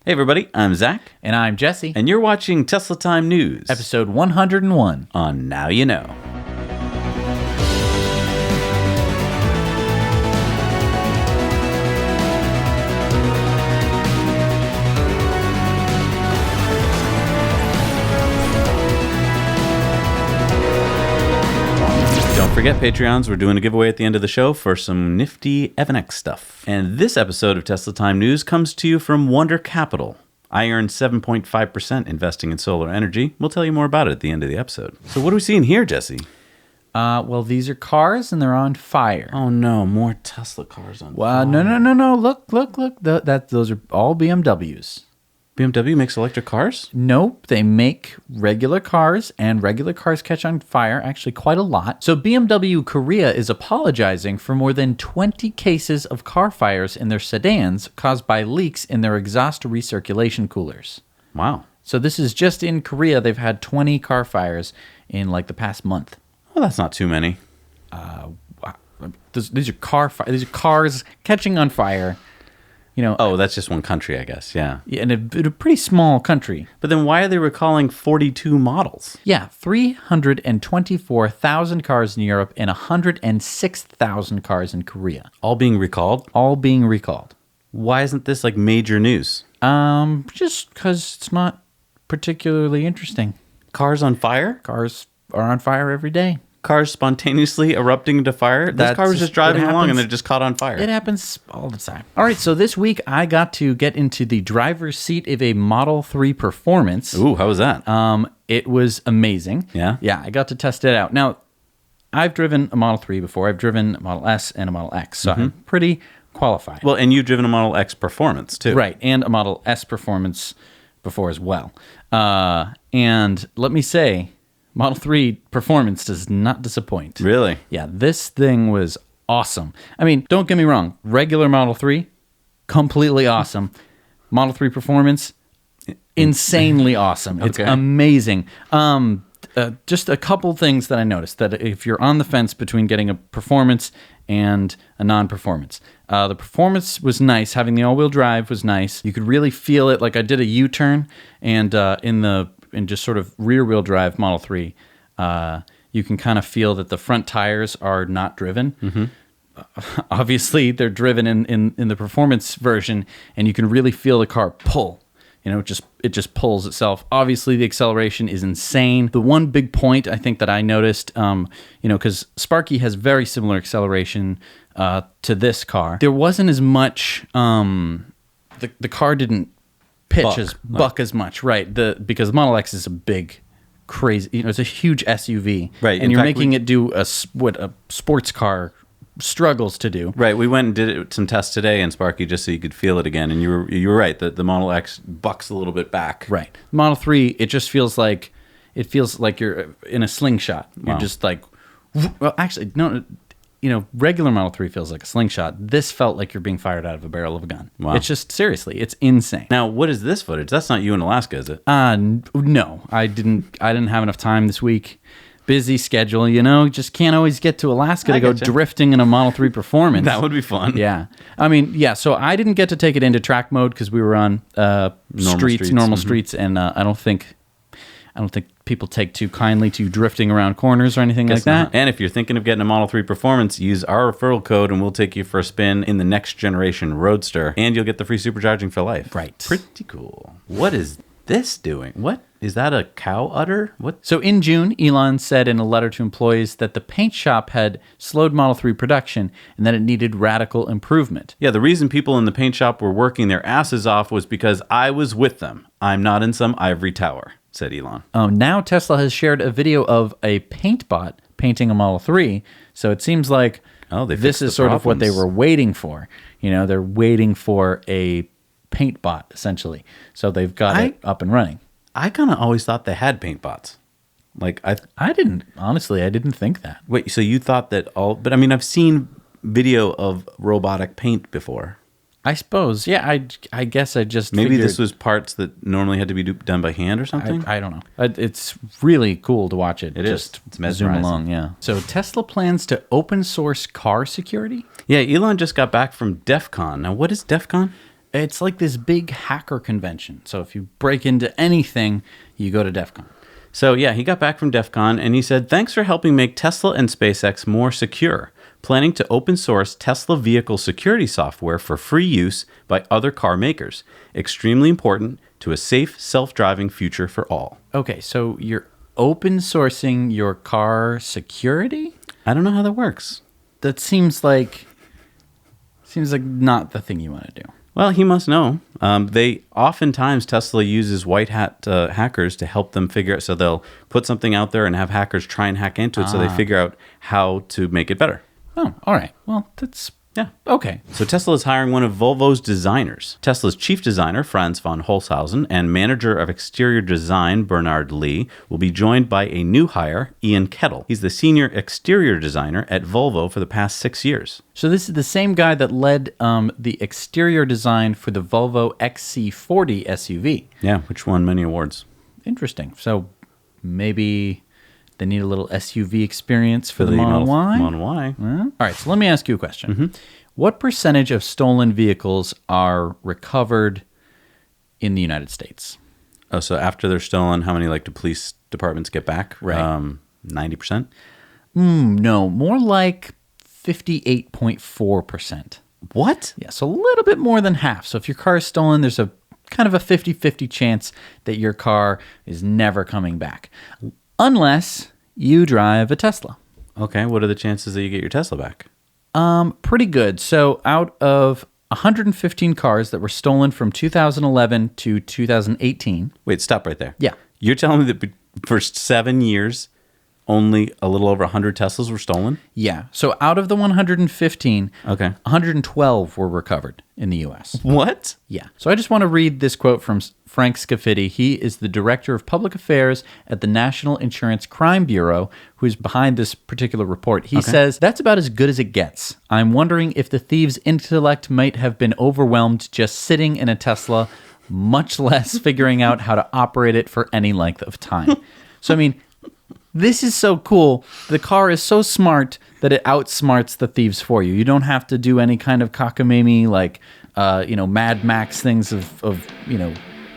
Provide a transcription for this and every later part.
Hey everybody, I'm Zach. And I'm Jesse. And you're watching Tesla Time News. Episode 101. On Now You Know. Don't forget, Patreons, we're doing a giveaway at the end of the show for some nifty Evanex stuff. And this episode of Tesla Time News comes to you from Wonder Capital. I earned 7.5% investing in solar energy. We'll tell you more about it at the end of the episode. So what are we seeing here, Jesse? Well, these are cars and they're on fire. Oh no, more Tesla cars on fire. Well, no. Look. Those are all BMWs. BMW makes electric cars? Nope, they make regular cars, and regular cars catch on fire, actually quite a lot. So BMW Korea is apologizing for more than 20 cases of car fires in their sedans caused by leaks in their exhaust recirculation coolers. Wow. So this is just in Korea. They've had 20 car fires in like the past month. Well, that's not too many. Wow. These are cars catching on fire. You know, oh, that's just one country, I guess. Yeah. In a pretty small country. But then why are they recalling 42 models? Yeah, 324,000 cars in Europe and 106,000 cars in Korea. All being recalled? All being recalled. Why isn't this like major news? Just because it's not particularly interesting. Cars on fire? Cars are on fire every day. Cars spontaneously erupting into fire? This car was just driving along and it just caught on fire. It happens all the time. All right, so this week I got to get into the driver's seat of a Model 3 Performance. Ooh, how was that? It was amazing. Yeah? Yeah, I got to test it out. Now, I've driven a Model 3 before. I've driven a Model S and a Model X, so I'm pretty qualified. Well, and you've driven a Model X Performance, too. Right, and a Model S Performance before as well. And let me say, Model 3 Performance does not disappoint. Really? Yeah, this thing was awesome. I mean, don't get me wrong. Regular Model 3, completely awesome. Model 3 Performance, insanely awesome. It's amazing. Just a couple things that I noticed, that if you're on the fence between getting a Performance and a non-Performance, the Performance was nice. Having the all-wheel drive was nice. You could really feel it. Like I did a U-turn, and in just sort of rear-wheel drive Model 3, you can kind of feel that the front tires are not driven. Mm-hmm. Obviously, they're driven in the Performance version, and you can really feel the car pull. You know, it just pulls itself. Obviously, the acceleration is insane. The one big point I think that I noticed, because Sparky has very similar acceleration to this car, there wasn't as much. The car didn't buck as much, right? Because the Model X is a big, crazy. It's a huge SUV, right? And you're making it do what a sports car struggles to do. Right. We went and did some tests today in Sparky just so you could feel it again, and you were right that the Model X bucks a little bit back. Right. Model 3, it just feels like you're in a slingshot. Wow. You're just like, well, actually, no. Regular Model 3 feels like a slingshot. This felt like you're being fired out of a barrel of a gun. Wow. It's just, seriously, it's insane. Now, what is this footage? That's not you in Alaska, is it? No. I didn't have enough time this week. Busy schedule, just can't always get to Alaska to go drifting in a Model 3 Performance. That would be fun. Yeah. I mean, yeah, so I didn't get to take it into track mode because we were on normal streets, and I don't think people take too kindly to drifting around corners or anything like that. And if you're thinking of getting a Model 3 Performance, use our referral code and we'll take you for a spin in the next generation Roadster, and you'll get the free supercharging for life. Right. Pretty cool. What is this doing? What? Is that a cow udder? What? So in June, Elon said in a letter to employees that the paint shop had slowed Model 3 production and that it needed radical improvement. Yeah, the reason people in the paint shop were working their asses off was because I was with them. I'm not in some ivory tower, said Elon. Now Tesla has shared a video of a Paintbot painting a Model 3, so it seems like this is sort of what they were waiting for. They're waiting for a Paintbot, essentially. So they've got it up and running. I kind of always thought they had Paintbots. Like I didn't think that. Wait, so you thought that but I mean, I've seen video of robotic paint before. I suppose, yeah. I guess I just maybe this was parts that normally had to be done by hand or something. I don't know. It's really cool to watch it. It's mesmerizing. Zoom along, yeah. So Tesla plans to open source car security. Yeah, Elon just got back from DEF CON. Now, what is DEF CON? It's like this big hacker convention. So if you break into anything, you go to DEF CON. So yeah, he got back from DEF CON and he said, thanks for helping make Tesla and SpaceX more secure. Planning to open source Tesla vehicle security software for free use by other car makers. Extremely important to a safe, self-driving future for all. Okay, so you're open sourcing your car security? I don't know how that works. That seems like not the thing you want to do. Well, he must know. Oftentimes Tesla uses white hat hackers to help them figure out. So they'll put something out there and have hackers try and hack into it so they figure out how to make it better. Oh, all right. Well, that's... Yeah. Okay. So Tesla is hiring one of Volvo's designers. Tesla's chief designer, Franz von Holzhausen, and manager of exterior design, Bernard Lee, will be joined by a new hire, Ian Kettle. He's the senior exterior designer at Volvo for the past 6 years. So this is the same guy that led the exterior design for the Volvo XC40 SUV. Yeah, which won many awards. Interesting. So maybe they need a little SUV experience for the Model Y? Model Y. All right, so let me ask you a question. What percentage of stolen vehicles are recovered in the United States? Oh, so after they're stolen, how many do police departments get back? Right. 90%? No, more like 58.4%. What? Yeah, so a little bit more than half. So if your car is stolen, there's a kind of a 50-50 chance that your car is never coming back. Unless you drive a Tesla. Okay, what are the chances that you get your Tesla back? Pretty good. So out of 115 cars that were stolen from 2011 to 2018. Wait, stop right there. Yeah. You're telling me that for 7 years, only a little over 100 Teslas were stolen? Yeah. So out of the 115, Okay. 112 were recovered in the U.S. What? Yeah. So I just want to read this quote from Frank Scafidi. He is the Director of Public Affairs at the National Insurance Crime Bureau, who is behind this particular report. He says, that's about as good as it gets. I'm wondering if the thieves' intellect might have been overwhelmed just sitting in a Tesla, much less figuring out how to operate it for any length of time. So, I mean, this is so cool. The car is so smart that it outsmarts the thieves for you. You don't have to do any kind of cockamamie Mad Max things of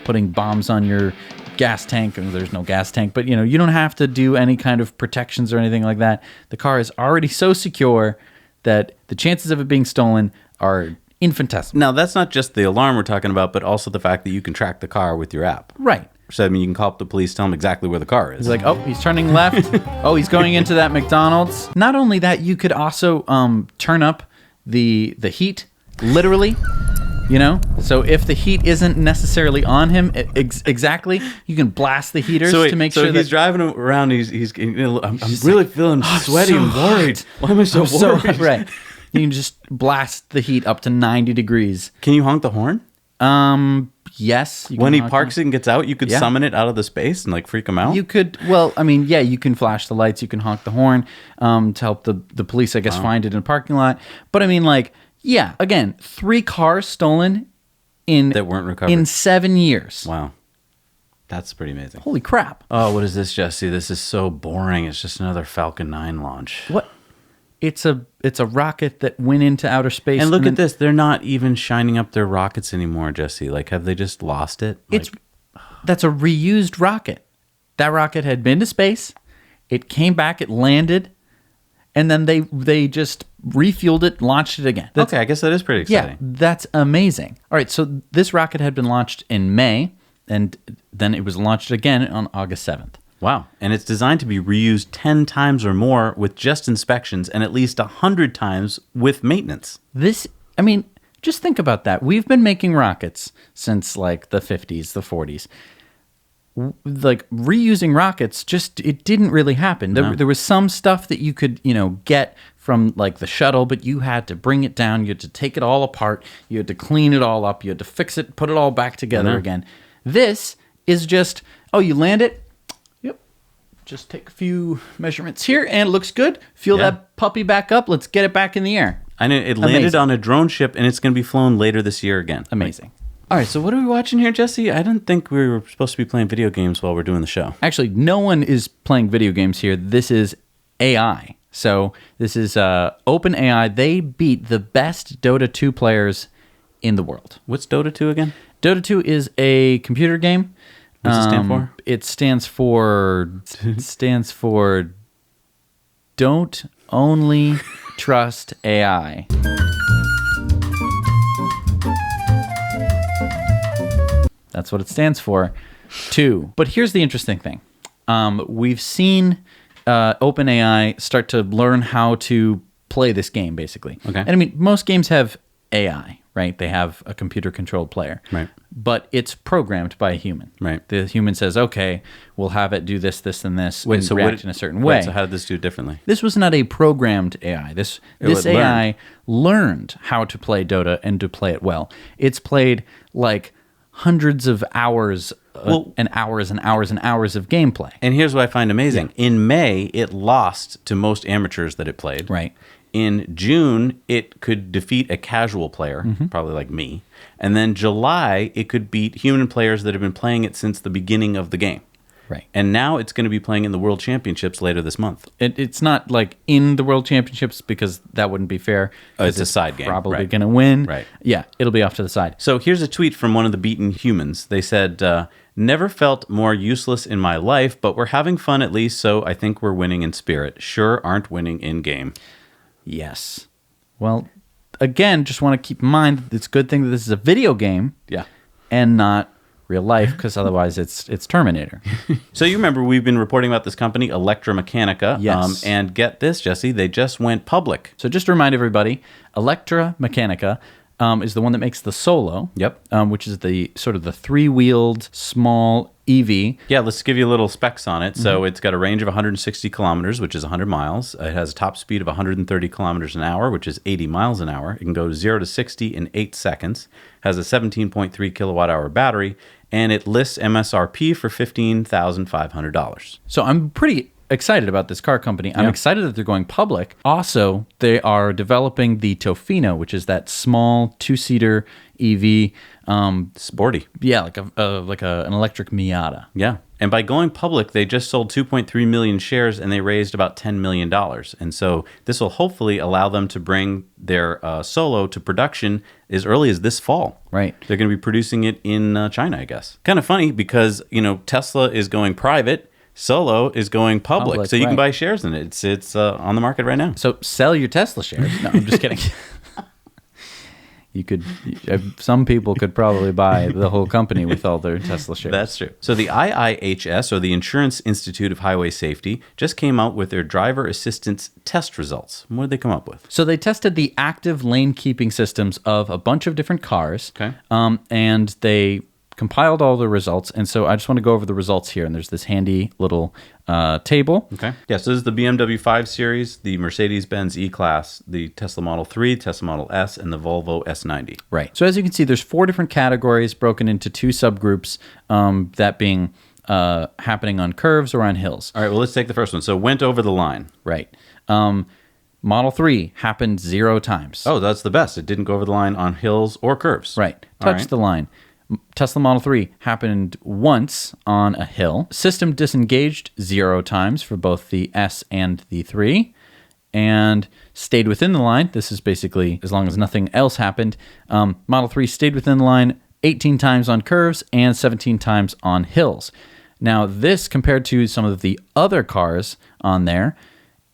putting bombs on your gas tank. And there's no gas tank, but you don't have to do any kind of protections or anything like that. The car is already so secure that the chances of it being stolen are infinitesimal. Now, that's not just the alarm we're talking about, but also the fact that you can track the car with your app. Right. So, I mean, you can call up the police, tell them exactly where the car is. He's like, oh, he's turning left. Oh, he's going into that McDonald's. Not only that, you could also turn up the heat, literally. So if the heat isn't necessarily on him exactly, you can blast the heaters to make sure that he's driving around. I'm really feeling sweaty and worried. Why am I so worried? Right. You can just blast the heat up to 90 degrees. Can you honk the horn? Yes. When he parks it and gets out, you could summon it out of the space and freak him out? You could, you can flash the lights, you can honk the horn to help the police, I guess, find it in a parking lot. But again, 3 cars stolen that weren't recovered in 7 years. Wow. That's pretty amazing. Holy crap. Oh, what is this, Jesse? This is so boring. It's just another Falcon 9 launch. What? It's a rocket that went into outer space. And look at this. They're not even shining up their rockets anymore, Jesse. Have they just lost it? That's a reused rocket. That rocket had been to space. It came back. It landed. And then they just refueled it, launched it again. Okay, I guess that is pretty exciting. Yeah, that's amazing. All right, so this rocket had been launched in May, and then it was launched again on August 7th. Wow. And it's designed to be reused 10 times or more with just inspections and at least 100 times with maintenance. Just think about that. We've been making rockets since the 50s, the 40s. Reusing rockets, it didn't really happen. There was some stuff that you could, get from the shuttle, but you had to bring it down. You had to take it all apart. You had to clean it all up. You had to fix it, put it all back together again. This is just, you land it. Just take a few measurements here, and it looks good. Fuel that puppy back up. Let's get it back in the air. I know it landed on a drone ship, and it's going to be flown later this year again. Amazing. All right, so what are we watching here, Jesse? I didn't think we were supposed to be playing video games while we're doing the show. Actually, no one is playing video games here. This is AI. So this is OpenAI. They beat the best Dota 2 players in the world. What's Dota 2 again? Dota 2 is a computer game. What does it stand for? It stands for Don't Only Trust AI. That's what it stands for. 2. But here's the interesting thing. We've seen OpenAI start to learn how to play this game, basically. Okay. And I mean, most games have AI, right? They have a computer-controlled player. Right. But it's programmed by a human. Right. The human says, okay, we'll have it do this, this, and this, and react in a certain way. So how did this do it differently? This was not a programmed AI. This AI learned how to play Dota and to play it well. It's played like hundreds of hours and hours and hours and hours of gameplay. And here's what I find amazing. Yeah. In May, it lost to most amateurs that it played. Right. In June, it could defeat a casual player, probably like me. And then July, it could beat human players that have been playing it since the beginning of the game. Right. And now it's going to be playing in the World Championships later this month. It's not like in the World Championships because that wouldn't be fair. It's a side game. Probably going to win. Right. Yeah, it'll be off to the side. So here's a tweet from one of the beaten humans. They said, never felt more useless in my life, but we're having fun at least, so I think we're winning in spirit. Sure aren't winning in game. Yes. Well, again, just want to keep in mind that it's a good thing that this is a video game. Yeah. And not real life, because otherwise it's Terminator. So you remember we've been reporting about this company, Electromechanical. Yes. And get this, Jesse, they just went public. So just to remind everybody, Electromechanical is the one that makes the Solo. Yep. Which is the sort of the three-wheeled small EV. Yeah, let's give you a little specs on it. So it's got a range of 160 kilometers, which is 100 miles. It has a top speed of 130 kilometers an hour, which is 80 miles an hour. It can go 0 to 60 in 8 seconds. Has a 17.3 kilowatt hour battery, and it lists MSRP for $15,500. So I'm pretty excited about this car company. I'm excited that they're going public. Also, they are developing the Tofino, which is that small two-seater EV. Sporty. Yeah, like an electric Miata. Yeah. And by going public, they just sold 2.3 million shares and they raised about $10 million. And so this will hopefully allow them to bring their Solo to production as early as this fall. Right. They're going to be producing it in China, I guess. Kind of funny because, Tesla is going private. Solo is going public. So you can buy shares in it. It's on the market right now. So sell your Tesla shares. No, I'm just kidding. You could, some people could probably buy the whole company with all their Tesla shares. That's true. So the IIHS, or the Insurance Institute of Highway Safety, just came out with their driver assistance test results. What did they come up with? So they tested the active lane keeping systems of a bunch of different cars. Okay. And they compiled all the results. And so I just want to go over the results here. And there's this handy little table. Okay. Yeah, so this is the BMW 5 Series, the Mercedes-Benz E-Class, the Tesla Model 3, Tesla Model S, and the Volvo S90. Right. So as you can see, there's 4 different categories broken into 2 subgroups, that being happening on curves or on hills. All right, well, let's take the first one. So went over the line. Right. Model 3 happened 0 times. Oh, that's the best. It didn't go over the line on hills or curves. Right. Touched the line. Tesla Model 3 happened once on a hill. System disengaged 0 times for both the S and the 3. And stayed within the line. This is basically as long as nothing else happened. Model 3 stayed within the line 18 times on curves and 17 times on hills. Now, this compared to some of the other cars on there,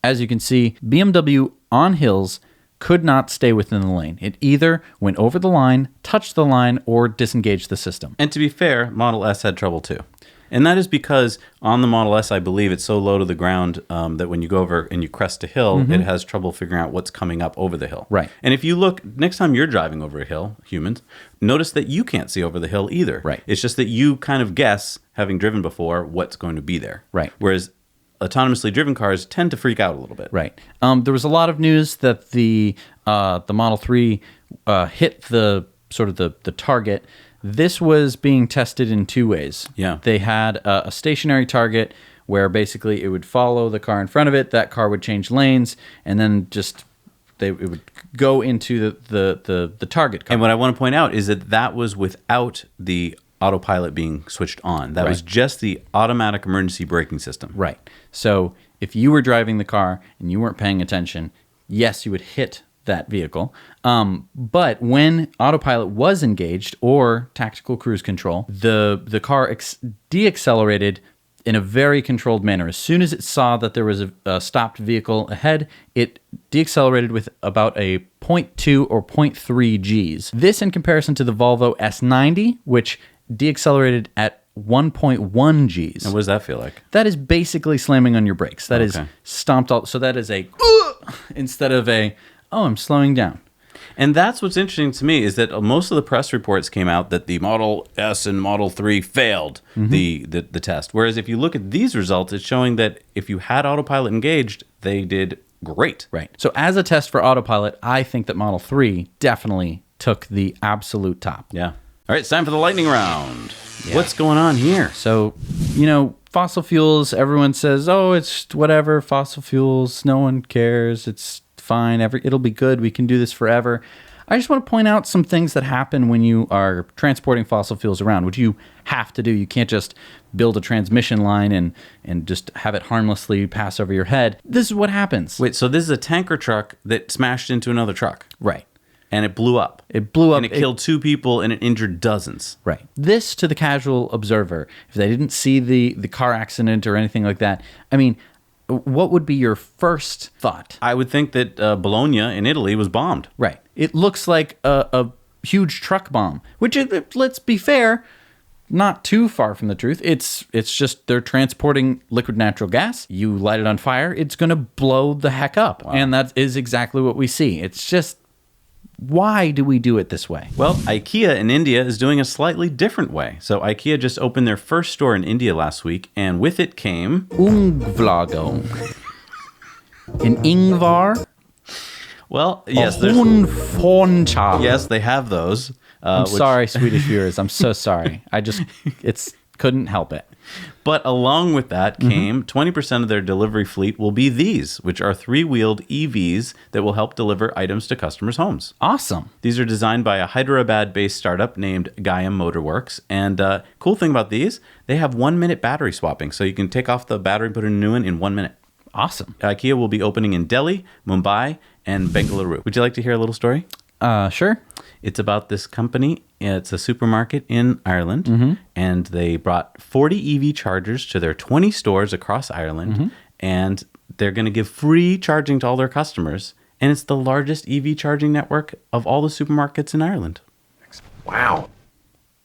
as you can see, BMW on hills could not stay within the lane. It either went over the line, touched the line, or disengaged the system. And to be fair, Model S had trouble too. And that is because on the Model S, I believe it's so low to the ground that when you go over and you crest a hill, it has trouble figuring out what's coming up over the hill. Right. And if you look, next time you're driving over a hill, humans, notice that you can't see over the hill either. Right. It's just that you kind of guess, having driven before, what's going to be there. Right. Whereas autonomously driven cars tend to freak out a little bit. Right. There was a lot of news that the Model 3 hit the sort of the target. This was being tested in 2 ways. Yeah. They had a stationary target where basically it would follow the car in front of it. That car would change lanes, and then it would go into the target car. And what I want to point out is that was without the autopilot being switched on. That was just the automatic emergency braking system. Right. So if you were driving the car and you weren't paying attention, yes, you would hit that vehicle. But when autopilot was engaged or tactical cruise control, the car deaccelerated in a very controlled manner. As soon as it saw that there was a stopped vehicle ahead, it deaccelerated with about a 0.2 or 0.3 Gs. This in comparison to the Volvo S90, which deaccelerated at 1.1 Gs. And what does that feel like? That is basically slamming on your brakes. That is stomped all. So that is a instead of a, oh, I'm slowing down. And that's what's interesting to me is that most of the press reports came out that the Model S and Model 3 failed the test. Whereas if you look at these results, it's showing that if you had autopilot engaged, they did great. Right. So as a test for autopilot, I think that Model 3 definitely took the absolute top. Yeah. All right, it's time for the lightning round. Yeah. What's going on here? So, fossil fuels, everyone says, oh, it's whatever, fossil fuels, no one cares, it's fine, it'll be good, we can do this forever. I just want to point out some things that happen when you are transporting fossil fuels around, which you have to do. You can't just build a transmission line and just have it harmlessly pass over your head. This is what happens. Wait, so this is a tanker truck that smashed into another truck? Right. And it blew up. It blew up. And it killed 2 people and it injured dozens. Right. This, to the casual observer, if they didn't see the car accident or anything like that, I mean, what would be your first thought? I would think that Bologna in Italy was bombed. Right. It looks like a huge truck bomb, which, let's be fair, not too far from the truth. It's just they're transporting liquid natural gas. You light it on fire, it's going to blow the heck up. Wow. And that is exactly what we see. It's just, why do we do it this way? Well, IKEA in India is doing a slightly different way. So IKEA just opened their first store in India last week, and with it came... Ungvlago. In Ingvar? Well, yes. Yes, they have those. I'm sorry, Swedish viewers. I'm so sorry. Couldn't help it. But along with that came 20% of their delivery fleet will be these, which are 3-wheeled EVs that will help deliver items to customers' homes. Awesome. These are designed by a Hyderabad-based startup named Gaia Motorworks. And cool thing about these, they have 1-minute battery swapping. So you can take off the battery and put in a new one in 1 minute. Awesome. IKEA will be opening in Delhi, Mumbai, and Bengaluru. Would you like to hear a little story? Sure. It's about this company. It's a supermarket in Ireland, and they brought 40 EV chargers to their 20 stores across Ireland, and they're going to give free charging to all their customers, and it's the largest EV charging network of all the supermarkets in Ireland. Wow.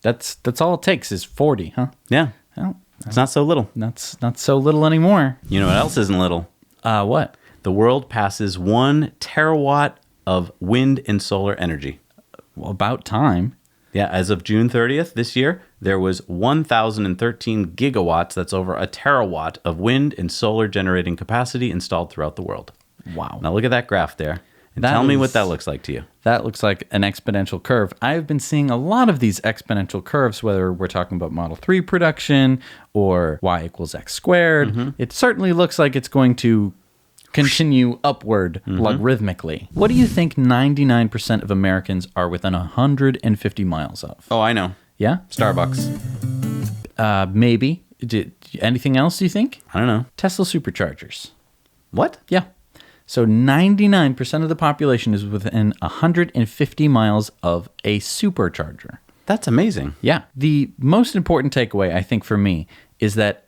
That's all it takes is 40, huh? Yeah. Well, it's not so little. That's not so little anymore. You know what else isn't little? What? The world passes 1 terawatt of wind and solar energy. Well, about time. Yeah, as of June 30th this year, there was 1,013 gigawatts, that's over a terawatt, of wind and solar generating capacity installed throughout the world. Wow. Now look at that graph there. And tell me what that looks like to you. That looks like an exponential curve. I've been seeing a lot of these exponential curves, whether we're talking about Model 3 production or y equals x squared. It certainly looks like it's going to continue upward logarithmically. What do you think 99% of Americans are within 150 miles of? Oh, I know. Yeah? Starbucks. Maybe. Anything else, do you think? I don't know. Tesla Superchargers. What? Yeah. So 99% of the population is within 150 miles of a supercharger. That's amazing. Yeah. The most important takeaway, I think, for me, is that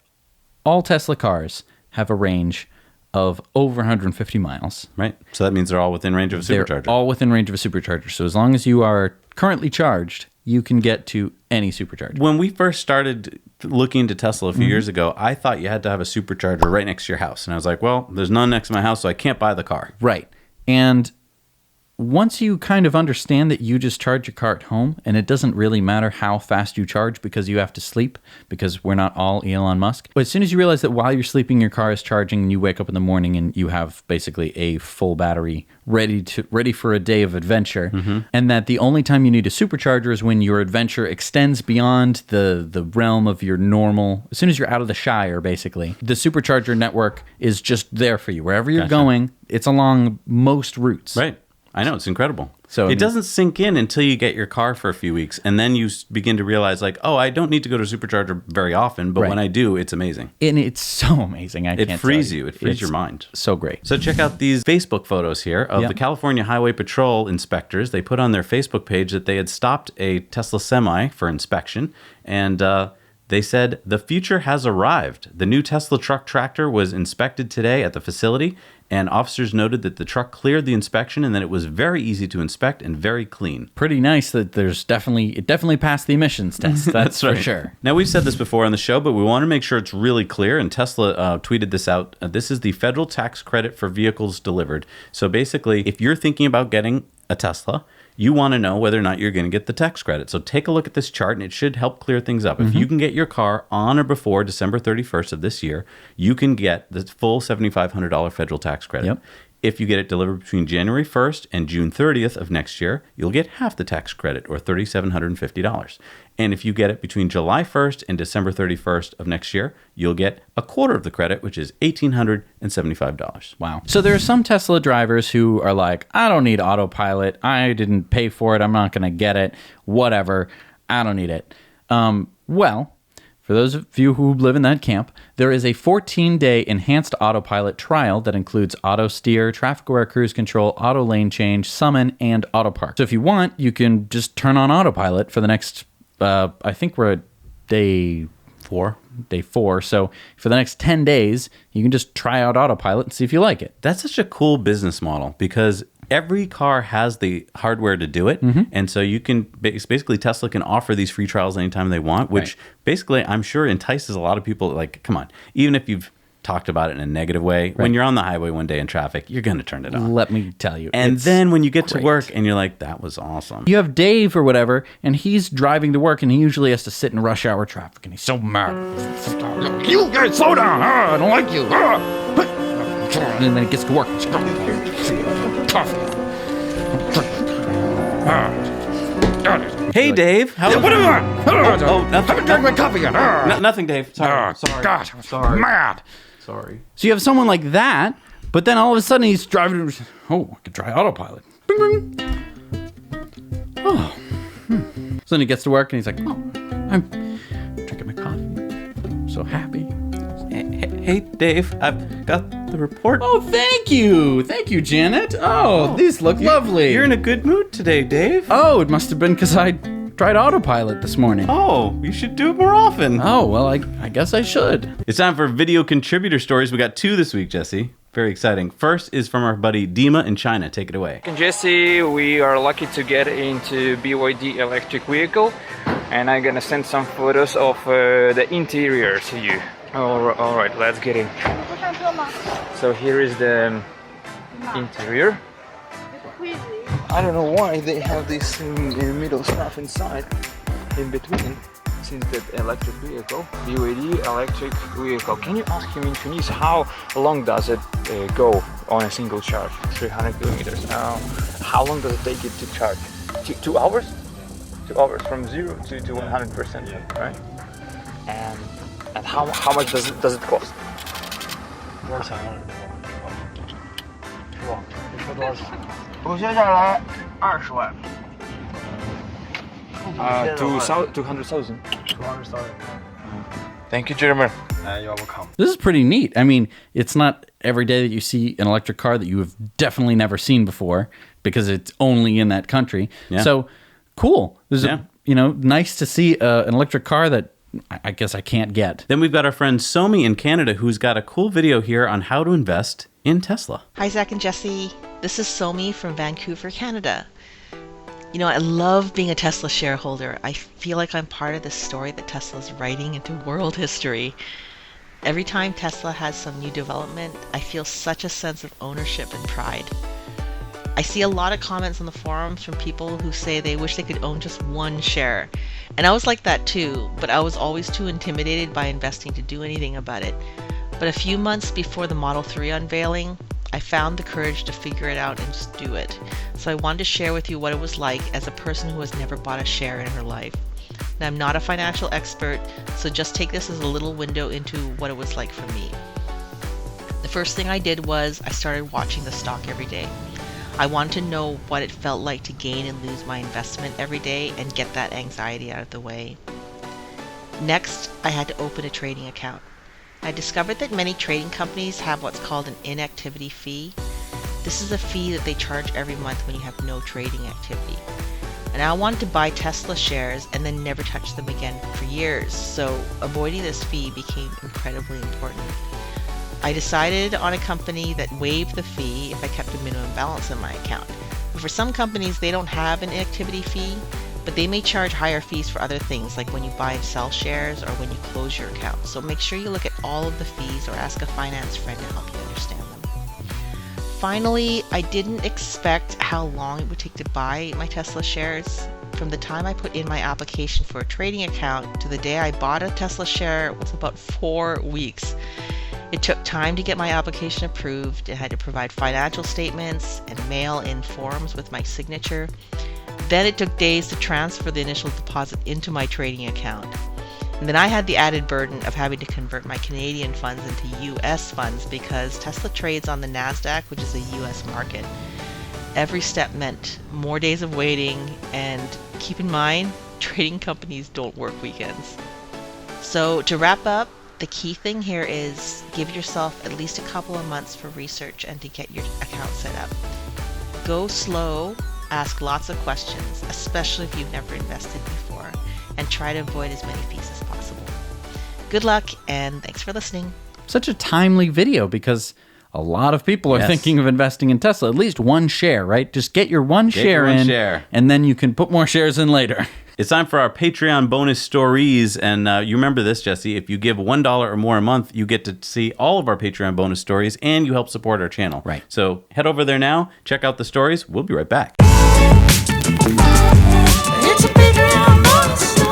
all Tesla cars have a range of over 150 miles. Right. So that means they're all within range of a supercharger. They're all within range of a supercharger. So as long as you are currently charged, you can get to any supercharger. When we first started looking into Tesla a few years ago, I thought you had to have a supercharger right next to your house. And I was like, well, there's none next to my house, so I can't buy the car. Right. And once you kind of understand that you just charge your car at home and it doesn't really matter how fast you charge because you have to sleep, because we're not all Elon Musk. But as soon as you realize that while you're sleeping, your car is charging and you wake up in the morning and you have basically a full battery ready for a day of adventure, and that the only time you need a supercharger is when your adventure extends beyond the realm of your normal, as soon as you're out of the Shire, basically, the supercharger network is just there for you. Wherever you're going, it's along most routes. Right. I know, it's incredible. So it doesn't sink in until you get your car for a few weeks, and then you begin to realize, like, oh, I don't need to go to a supercharger very often, but when I do, it's amazing. And it's so amazing. It frees you. It frees your mind. So great. So check out these Facebook photos here of the California Highway Patrol inspectors. They put on their Facebook page that they had stopped a Tesla Semi for inspection, and they said, the future has arrived. The new Tesla truck tractor was inspected today at the facility, and officers noted that the truck cleared the inspection and that it was very easy to inspect and very clean. Pretty nice that it definitely passed the emissions test. That's right. For sure. Now, we've said this before on the show, but we want to make sure it's really clear, and Tesla tweeted this out. This is the federal tax credit for vehicles delivered. So basically, if you're thinking about getting a Tesla, you want to know whether or not you're going to get the tax credit. So take a look at this chart, and it should help clear things up. If you can get your car on or before December 31st of this year, you can get the full $7,500 federal tax credit. Yep. If you get it delivered between January 1st and June 30th of next year, you'll get half the tax credit, or $3,750. And if you get it between July 1st and December 31st of next year, you'll get a quarter of the credit, which is $1,875. Wow. So there are some Tesla drivers who are like, I don't need autopilot. I didn't pay for it. I'm not going to get it. Whatever. I don't need it. Well, for those of you who live in that camp, there is a 14-day enhanced autopilot trial that includes auto steer, traffic-aware cruise control, auto lane change, summon, and auto park. So if you want, you can just turn on autopilot for the next, I think we're at day 4. So for the next 10 days, you can just try out autopilot and see if you like it. That's such a cool business model, because every car has the hardware to do it. And so you can basically, Tesla can offer these free trials anytime they want, which basically I'm sure entices a lot of people. Like, come on, even if you've talked about it in a negative way, when you're on the highway one day in traffic, you're going to turn it on. Let me tell you. And then when you get to work and you're like, that was awesome. You have Dave or whatever, and he's driving to work, and he usually has to sit in rush hour traffic, and he's so mad. You guys, slow down. I don't like you. And then he gets to work. Hey, Dave. What do you want? Nothing. I haven't drank my coffee yet. Nothing, Dave. Sorry. God, Sorry. mad. Sorry. So you have someone like that, but then all of a sudden he's driving. Oh, I could try autopilot. Bing, bing. Oh. So then he gets to work and he's like, oh, I'm drinking my coffee. I'm so happy. Hey, Dave. I've got the report. Oh, thank you. Thank you, Janet. Oh, these look lovely. You're in a good mood today, Dave. Oh, it must have been because I tried autopilot this morning. Oh, you should do it more often. Oh, well, I guess I should. It's time for video contributor stories. We got 2 this week, Jesse. Very exciting. First is from our buddy Dima in China. Take it away. Jesse, we are lucky to get into BYD electric vehicle, and I'm gonna send some photos of the interior to you. All right, let's get in. So here is the interior. I don't know why they have this middle stuff inside, in between, since that electric vehicle, BYD electric vehicle. Can you ask him in Chinese how long does it go on a single charge? 300 kilometers. How long does it take it to charge? 2 hours? 2 hours from 0 to 100%, right? And how much does it cost? 多少钱啊？是吧？你说多少钱？补贴下来20万。200,000. 200,000. Thank you, gentlemen. You're welcome. This is pretty neat. I mean, it's not every day that you see an electric car that you have definitely never seen before because it's only in that country. Yeah. So cool. This is nice to see an electric car that I guess I can't get. Then we've got our friend Somi in Canada, who's got a cool video here on how to invest in Tesla. Hi, Zach and Jesse. This is Somi from Vancouver, Canada. You know, I love being a Tesla shareholder. I feel like I'm part of the story that Tesla's writing into world history. Every time Tesla has some new development, I feel such a sense of ownership and pride. I see a lot of comments on the forums from people who say they wish they could own just one share. And I was like that too, but I was always too intimidated by investing to do anything about it. But a few months before the Model 3 unveiling, I found the courage to figure it out and just do it. So I wanted to share with you what it was like as a person who has never bought a share in her life. Now, I'm not a financial expert, so just take this as a little window into what it was like for me. The first thing I did was I started watching the stock every day. I wanted to know what it felt like to gain and lose my investment every day and get that anxiety out of the way. Next, I had to open a trading account. I discovered that many trading companies have what's called an inactivity fee. This is a fee that they charge every month when you have no trading activity. And I wanted to buy Tesla shares and then never touch them again for years, so avoiding this fee became incredibly important. I decided on a company that waived the fee if I kept a minimum balance in my account. But for some companies, they don't have an inactivity fee, but they may charge higher fees for other things, like when you buy and sell shares or when you close your account. So make sure you look at all of the fees or ask a finance friend to help you understand them. Finally, I didn't expect how long it would take to buy my Tesla shares. From the time I put in my application for a trading account to the day I bought a Tesla share was about 4 weeks. It took time to get my application approved. I had to provide financial statements and mail in forms with my signature. Then it took days to transfer the initial deposit into my trading account. And then I had the added burden of having to convert my Canadian funds into US funds because Tesla trades on the NASDAQ, which is a US market. Every step meant more days of waiting, and keep in mind, trading companies don't work weekends. So to wrap up, the key thing here is give yourself at least a couple of months for research and to get your account set up. Go slow, ask lots of questions, especially if you've never invested before, and try to avoid as many fees as possible. Good luck, and thanks for listening. Such a timely video because a lot of people are thinking of investing in Tesla. At least one share, right? Just get your one share in, and then you can put more shares in later. It's time for our Patreon bonus stories. And you remember this, Jesse. If you give $1 or more a month, you get to see all of our Patreon bonus stories, and you help support our channel. Right. So head over there now. Check out the stories. We'll be right back. It's a Patreon bonus stories.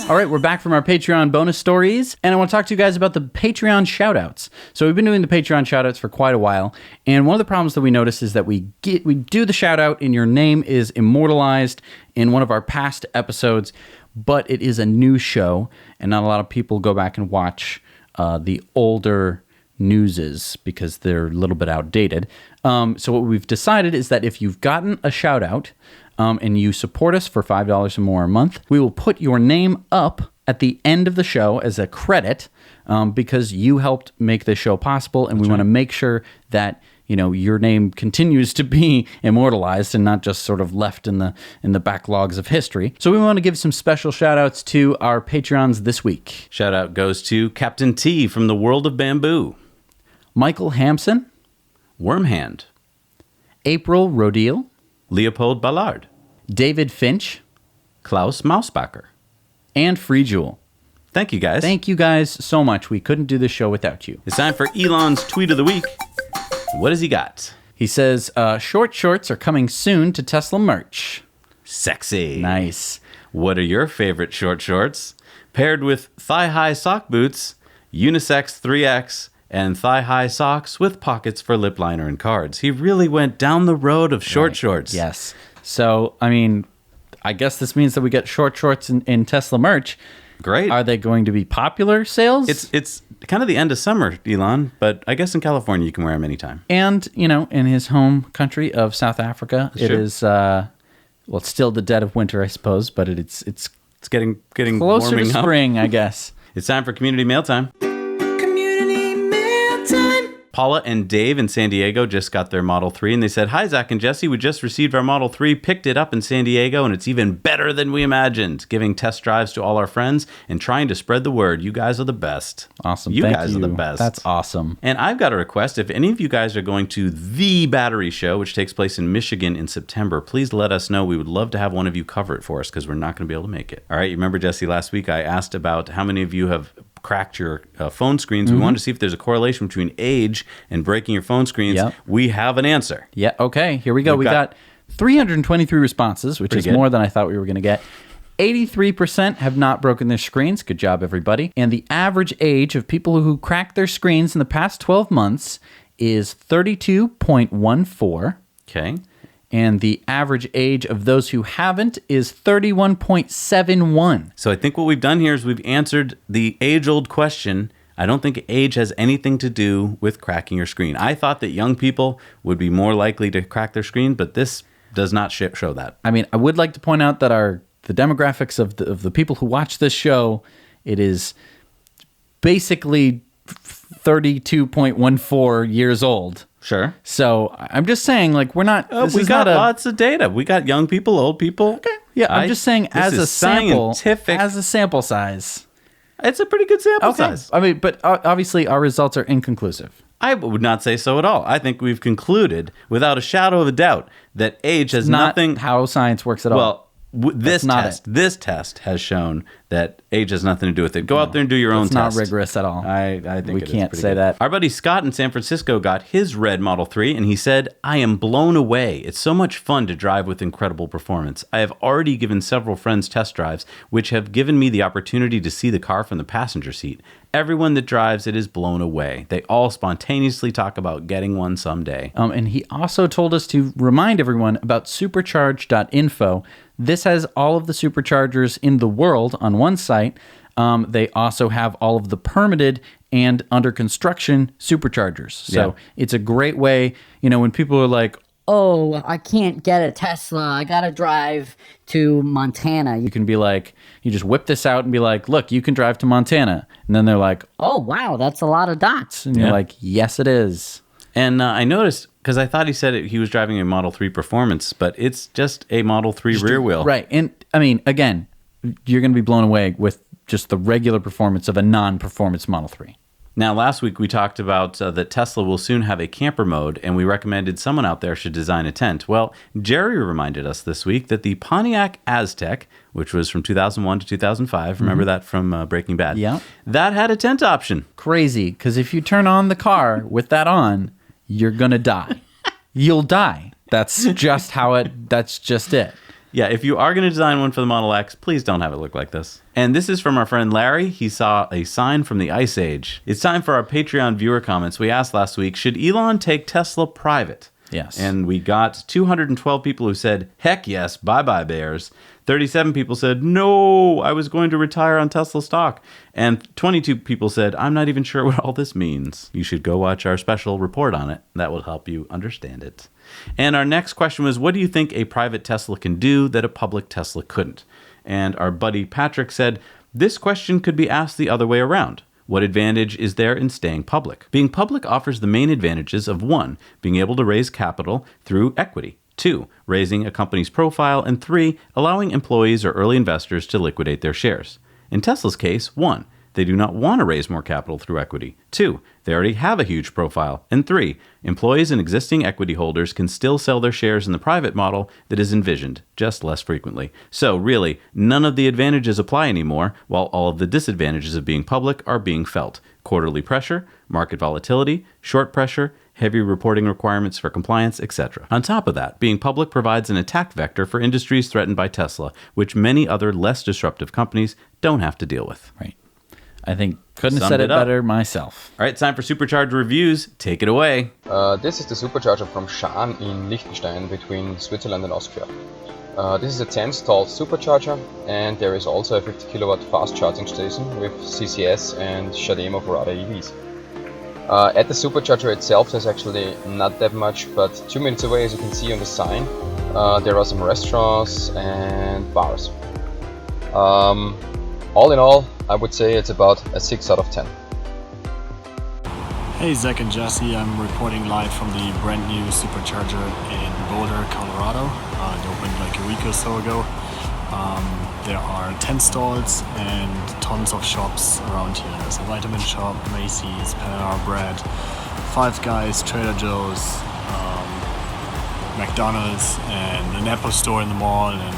All right, we're back from our Patreon bonus stories, and I want to talk to you guys about the Patreon shoutouts. So we've been doing the Patreon shoutouts for quite a while, and one of the problems that we notice is that we do the shoutout and your name is immortalized in one of our past episodes, but it is a new show, and not a lot of people go back and watch the older newses because they're a little bit outdated. So what we've decided is that if you've gotten a shout out and you support us for $5 or more a month, we will put your name up at the end of the show as a credit because you helped make this show possible, and we want to make sure that your name continues to be immortalized and not just sort of left in the backlogs of history. So we want to give some special shout outs to our Patreons this week. Shout out goes to Captain T from the World of Bamboo, Michael Hampson, Wormhand, April Rodil, Leopold Ballard, David Finch, Klaus Mausbacher, and Free Jewel. Thank you, guys. Thank you guys so much. We couldn't do this show without you. It's time for Elon's Tweet of the Week. What has he got? He says, short shorts are coming soon to Tesla merch. Sexy. Nice. What are your favorite short shorts? Paired with thigh-high sock boots, unisex 3X, and thigh-high socks with pockets for lip liner and cards. He really went down the road of short shorts. Yes. So, I mean, I guess this means that we get short shorts in Tesla merch. Great. Are they going to be popular sales? It's kind of the end of summer, Elon, but I guess in California you can wear them anytime. And, in his home country of South Africa, it is, it's still the dead of winter, I suppose, but it's getting closer warming to up. spring, I guess. It's time for Community Mealtime. Community Mealtime. Paula and Dave in San Diego just got their Model 3, and they said, "Hi, Zach and Jesse. We just received our Model 3, picked it up in San Diego, and it's even better than we imagined. Giving test drives to all our friends and trying to spread the word. You guys are the best." Awesome. You Thank guys are the best. That's awesome. And I've got a request. If any of you guys are going to the Battery Show, which takes place in Michigan in September, please let us know. We would love to have one of you cover it for us because we're not going to be able to make it. All right. You remember, Jesse, last week I asked about how many of you have cracked your phone screens. We wanted to see if there's a correlation between age and breaking your phone screens. Yep. We have an answer. Yeah. Okay. Here we go. We got 323 responses, which is good. more than I thought we were going to get. 83% have not broken their screens. Good job, everybody. And the average age of people who cracked their screens in the past 12 months is 32.14. Okay. And the average age of those who haven't is 31.71. So I think what we've done here is we've answered the age-old question, I don't think age has anything to do with cracking your screen. I thought that young people would be more likely to crack their screen, but this does not show that. I mean, I would like to point out that the demographics of the people who watch this show, it is basically 32.14 years old. Sure. So I'm just saying, like, we're not. We got lots of data. We got young people, old people. Okay. Yeah, I'm just saying, as a sample size, it's a pretty good sample size. I mean, but obviously our results are inconclusive. I would not say so at all. I think we've concluded, without a shadow of a doubt, that age has nothing. Not how science works at all. Well, this test has shown that age has nothing to do with it. Go out there and do your own test. It's not rigorous at all. I think we can't say that. Our buddy Scott in San Francisco got his red Model 3, and he said, I am blown away. It's so much fun to drive with incredible performance. I have already given several friends test drives, which have given me the opportunity to see the car from the passenger seat. Everyone that drives it is blown away. They all spontaneously talk about getting one someday. And he also told us to remind everyone about supercharge.info. This has all of the superchargers in the world on one site. They also have all of the permitted and under construction superchargers. So it's a great way, when people are like, oh, I can't get a Tesla, I gotta drive to Montana. You can be like, you just whip this out and be like, look, you can drive to Montana. And then they're like, oh, wow, that's a lot of dots. And you're like, yes, it is. And I noticed, because I thought he said he was driving a Model 3 Performance, but it's just a Model 3 rear wheel. Right. And I mean, again, you're going to be blown away with just the regular performance of a non-performance Model 3. Now, last week we talked about that Tesla will soon have a camper mode, and we recommended someone out there should design a tent. Well, Jerry reminded us this week that the Pontiac Aztec, which was from 2001 to 2005, remember that from Breaking Bad? Yeah. That had a tent option. Crazy, because if you turn on the car with that on, you're going to die. You'll die. That's just it. Yeah, if you are going to design one for the Model X, please don't have it look like this. And this is from our friend Larry. He saw a sign from the Ice Age. It's time for our Patreon viewer comments. We asked last week, should Elon take Tesla private? Yes. And we got 212 people who said, heck yes, bye-bye bears. 37 people said, no, I was going to retire on Tesla stock. And 22 people said, I'm not even sure what all this means. You should go watch our special report on it. That will help you understand it. And our next question was, what do you think a private Tesla can do that a public Tesla couldn't? And our buddy Patrick said, this question could be asked the other way around. What advantage is there in staying public? Being public offers the main advantages of 1, being able to raise capital through equity, 2, raising a company's profile, and 3, allowing employees or early investors to liquidate their shares. In Tesla's case, 1, they do not want to raise more capital through equity. 2, they already have a huge profile. And 3, employees and existing equity holders can still sell their shares in the private model that is envisioned, just less frequently. So really, none of the advantages apply anymore, while all of the disadvantages of being public are being felt. Quarterly pressure, market volatility, short pressure, heavy reporting requirements for compliance, etc. On top of that, being public provides an attack vector for industries threatened by Tesla, which many other less disruptive companies don't have to deal with. Right. I think couldn't have said it better myself. All right, it's time for Supercharger Reviews. Take it away. This is the supercharger from Schaan in Liechtenstein between Switzerland and Austria. This is a 10-stall supercharger, and there is also a 50 kilowatt fast charging station with CCS and CHAdeMO for other EVs. At the supercharger itself there's actually not that much, but 2 minutes away, as you can see on the sign, there are some restaurants and bars. All in all, I would say it's about a 6 out of 10. Hey, Zach and Jesse, I'm reporting live from the brand new supercharger in Boulder, Colorado. It opened like a week or so ago. There are 10 stalls and tons of shops around here. There's a vitamin shop, Macy's, Panera Bread, Five Guys, Trader Joe's, McDonald's, and an Apple store in the mall, and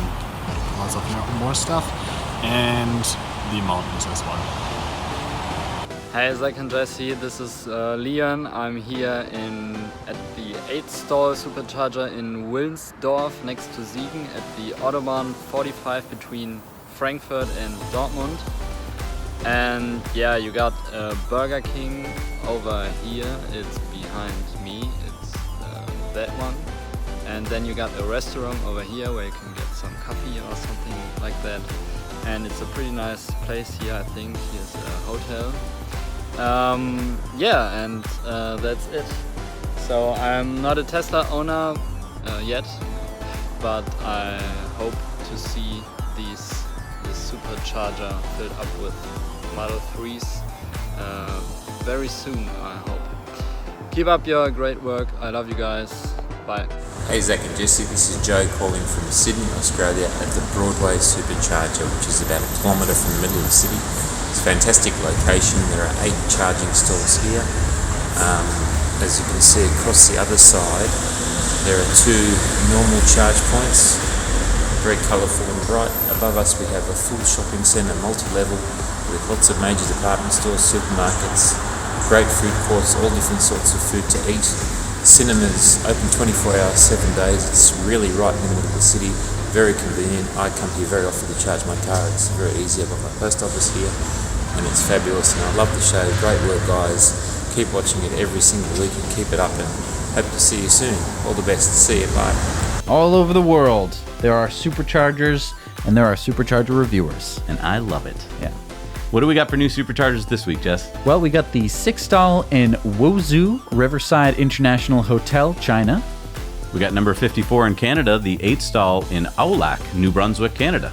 lots of more stuff, and the mountains as well. Hey Zach and Jesse, this is Leon. I'm here at the 8-stall supercharger in Wilnsdorf next to Siegen at the Autobahn 45 between Frankfurt and Dortmund. And yeah, you got a Burger King over here, it's behind me, it's that one. And then you got a restaurant over here where you can get some coffee or something like that. And it's a pretty nice place here, I think. Here's a hotel. Yeah, and that's it. So I'm not a Tesla owner yet, but I hope to see this supercharger filled up with Model 3s very soon, I hope. Keep up your great work. I love you guys. Bye. Hey Zach and Jesse, this is Joe calling from Sydney, Australia at the Broadway Supercharger, which is about a kilometre from the middle of the city. It's a fantastic location. There are 8 charging stalls here. As you can see across the other side, there are 2 normal charge points, very colourful and bright. Above us we have a full shopping centre, multi-level, with lots of major department stores, supermarkets, great food courts, all different sorts of food to eat. Cinemas open 24 hours, 7 days. It's really right in the middle of the city, very convenient. I come here very often to charge my car. It's very easy. I've got my post office here and it's fabulous, and I love the show. Great work, guys. Keep watching it every single week and keep it up, and hope to see you soon. All the best. See you. Bye. All over the world, there are superchargers and there are supercharger reviewers. And I love it. Yeah. What do we got for new superchargers this week, Jess? Well, we got the 6 stall in Wuzhou Riverside International Hotel, China. We got number 54 in Canada, the 8 stall in Aulac, New Brunswick, Canada.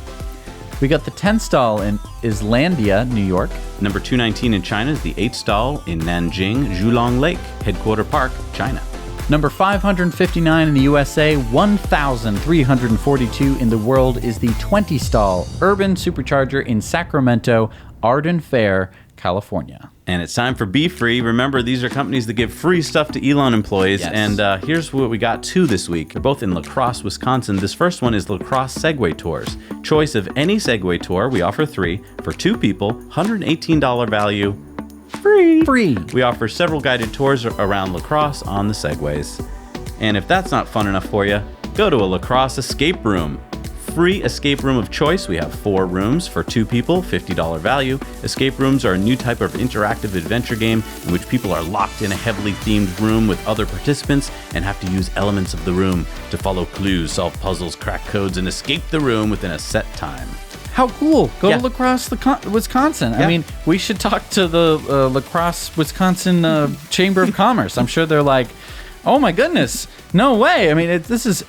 We got the 10 stall in Islandia, New York. Number 219 in China is the 8 stall in Nanjing, Zhulong Lake, Headquarter Park, China. Number 559 in the USA, 1,342 in the world is the 20 stall Urban Supercharger in Sacramento, Arden Fair, California. And it's time for Be Free. Remember, these are companies that give free stuff to Elon employees. Yes. And here's what we got 2 this week. They're both in La Crosse, Wisconsin. This first one is La Crosse Segway Tours. Choice of any Segway tour. We offer 3 for 2 people, $118 value. Free. We offer several guided tours around La Crosse on the Segways. And if that's not fun enough for you, go to a La Crosse escape room. Free escape room of choice. We have 4 rooms for 2 people, $50 value. Escape rooms are a new type of interactive adventure game in which people are locked in a heavily themed room with other participants and have to use elements of the room to follow clues, solve puzzles, crack codes, and escape the room within a set time. How cool. Go Yeah. to La Crosse, Wisconsin. Yeah. I mean, we should talk to the La Crosse, Wisconsin Chamber of Commerce. I'm sure they're like, oh my goodness, no way. I mean, this is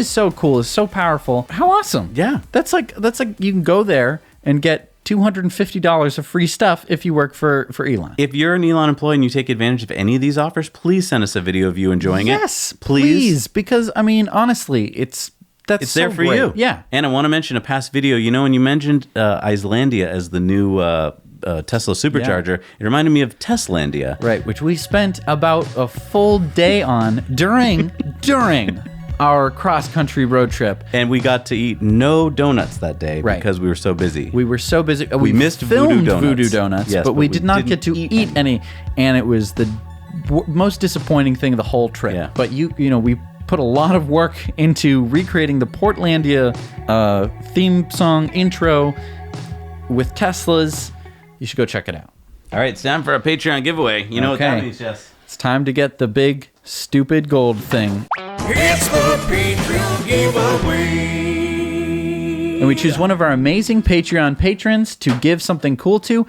so cool. It's so powerful. How awesome. Yeah. That's like you can go there and get $250 of free stuff if you work for Elon. If you're an Elon employee and you take advantage of any of these offers, please send us a video of you enjoying it. Yes, please. Because, I mean, honestly, it's It's so there for great. you. Yeah. And I want to mention a past video. You know, when you mentioned Islandia as the new Tesla supercharger, it reminded me of Teslandia. Right, which we spent about a full day on during our cross-country road trip. And we got to eat no donuts that day Right. because we were so busy. We were so busy. We missed filmed Voodoo Donuts. Yes, but we did not get to eat any. And it was the most disappointing thing of the whole trip. Yeah. But we put a lot of work into recreating the Portlandia theme song intro with Teslas. You should go check it out. All right, it's time for a Patreon giveaway. You know what that means, Jess? It's time to get the big, stupid gold thing. It's the Patreon giveaway. And we choose one of our amazing Patreon patrons to give something cool to.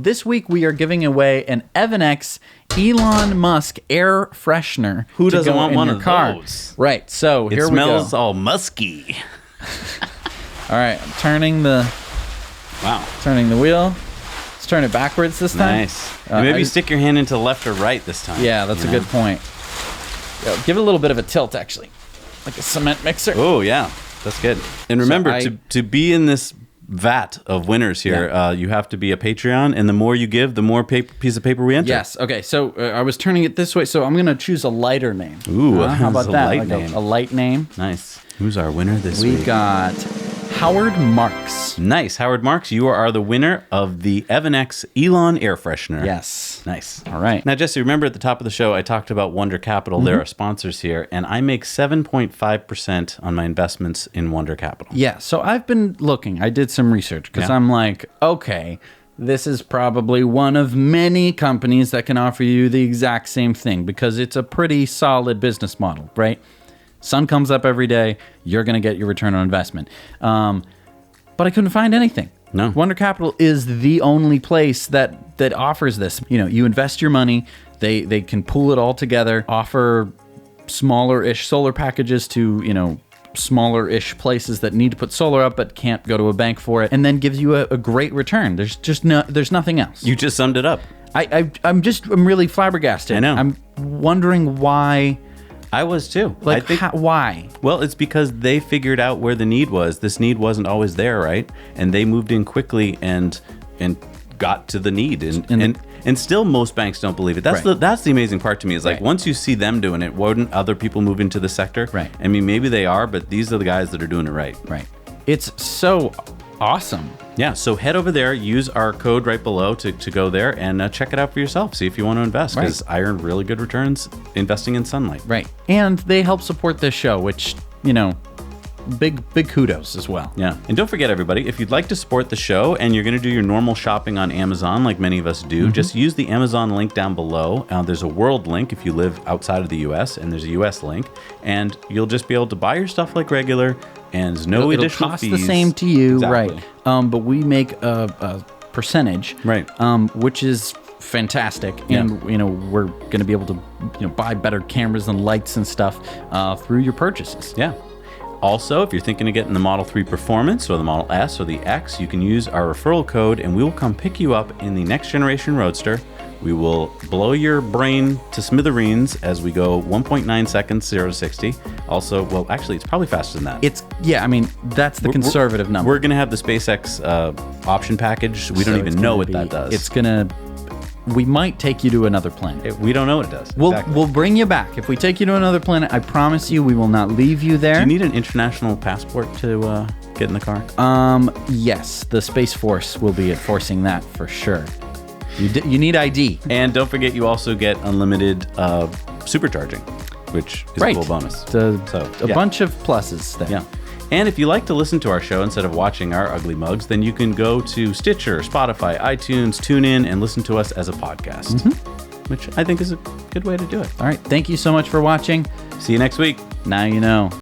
This week, we are giving away an EvanX Elon Musk air freshener. Who to doesn't go want in one your of car. those? Right, so here It we go. smells all musky. All right, I'm turning the wheel. Let's turn it backwards this time. Nice. And maybe stick your hand into left or right this time. Yeah, that's a good point. Yo, give it a little bit of a tilt, actually. Like a cement mixer. Oh, yeah. That's good. And remember, So to be in this vat of winners here, you have to be a Patreon, and the more you give, the more piece of paper we enter. Yes. Okay. So I was turning it this way, so I'm gonna choose a lighter name. Ooh, how about a that? light Like name. a light name. Nice. Who's our winner this week? We got Howard Marks. Nice. Howard Marks, you are the winner of the EvanX Elon air freshener. Yes. Nice. All right. Now, Jesse, remember at the top of the show, I talked about Wonder Capital. They're our sponsors here, and I make 7.5% on my investments in Wonder Capital. Yeah. So I've been looking. I did some research because Yeah. I'm like, okay, this is probably one of many companies that can offer you the exact same thing because it's a pretty solid business model, right? Sun comes up every day. You're going to get your return on investment. But I couldn't find anything. No. Wonder Capital is the only place that offers this. You know, you invest your money, they can pool it all together, offer smaller-ish solar packages to, you know, smaller-ish places that need to put solar up but can't go to a bank for it, and then gives you a great return. There's nothing else. You just summed it up. I'm really flabbergasted. I know. I'm wondering why. I was too. Like, why? Well, it's because they figured out where the need was. This need wasn't always there, right? And they moved in quickly and got to the need. And still, most banks don't believe it. That's the amazing part to me. Is like once you see them doing it, wouldn't other people move into the sector? Right. I mean, maybe they are, but these are the guys that are doing it right. Right. It's so awesome. Yeah. So head over there, use our code right below to go there and check it out for yourself. See if you want to invest, because I earned really good returns investing in sunlight. Right. And they help support this show, which, you know, big kudos as well. Yeah. And don't forget, everybody, if you'd like to support the show and you're going to do your normal shopping on Amazon like many of us do, just use the Amazon link down below. There's a world link if you live outside of the US, and there's a US link, and you'll just be able to buy your stuff like regular, and there's no additional fees. It'll cost the same to you, Exactly. right? But we make a percentage, right? Which is fantastic, and you know, we're going to be able to, you know, buy better cameras and lights and stuff through your purchases. Yeah. Also, if you're thinking of getting the Model 3 Performance or the Model S or the X, you can use our referral code, and we will come pick you up in the next generation Roadster. We will blow your brain to smithereens as we go 1.9 seconds 0 to 60. Also, well, actually, it's probably faster than that. I mean, that's the conservative number. We're going to have the SpaceX option package. We don't even know what that does. We might take you to another planet. We don't know what it does. We'll bring you back. If we take you to another planet, I promise you we will not leave you there. Do you need an international passport to get in the car? Yes. The Space Force will be enforcing that for sure. You need ID. And don't forget, you also get unlimited supercharging, which is a cool bonus. A bunch of pluses there. Yeah. And if you like to listen to our show instead of watching our ugly mugs, then you can go to Stitcher, Spotify, iTunes, TuneIn, and listen to us as a podcast, which I think is a good way to do it. All right. Thank you so much for watching. See you next week. Now you know.